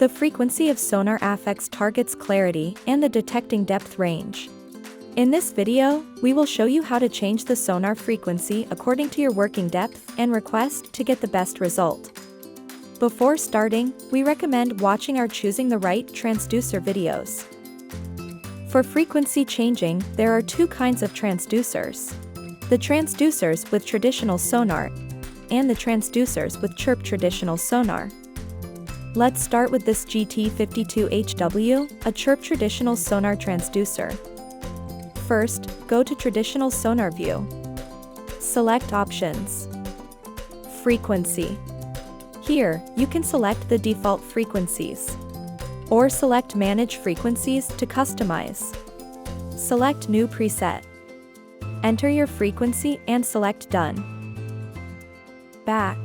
The frequency of sonar affects target's clarity and the detecting depth range. In this video, we will show you how to change the sonar frequency according to your working depth and request to get the best result. Before starting, we recommend watching our Choosing the Right Transducer videos. For frequency changing, there are two kinds of transducers. The transducers with traditional sonar and the transducers with CHIRP traditional sonar. Let's start with this GT52HW, a CHIRP traditional sonar transducer. First, go to Traditional Sonar View. Select Options. Frequency. Here, you can select the default frequencies. Or select Manage Frequencies to customize. Select New Preset. Enter your frequency and select Done. Back.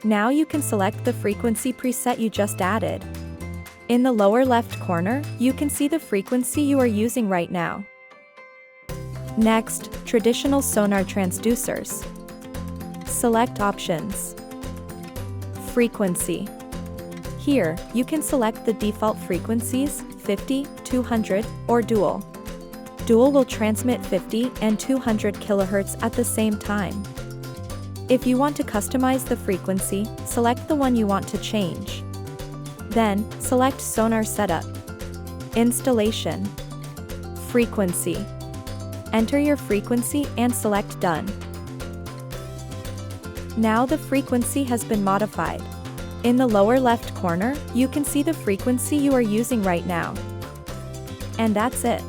Now you can select the frequency preset you just added. In the lower left corner, you can see the frequency you are using right now. Next, Traditional Sonar Transducers. Select Options. Frequency. Here, you can select the default frequencies, 50, 200, or Dual. Dual will transmit 50 and 200 kHz at the same time. If you want to customize the frequency, select the one you want to change. Then, select Sonar Setup. Installation. Frequency. Enter your frequency and select Done. Now the frequency has been modified. In the lower left corner, you can see the frequency you are using right now. And that's it.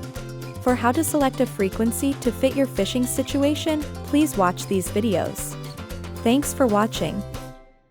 For how to select a frequency to fit your fishing situation, please watch these videos. Thanks for watching.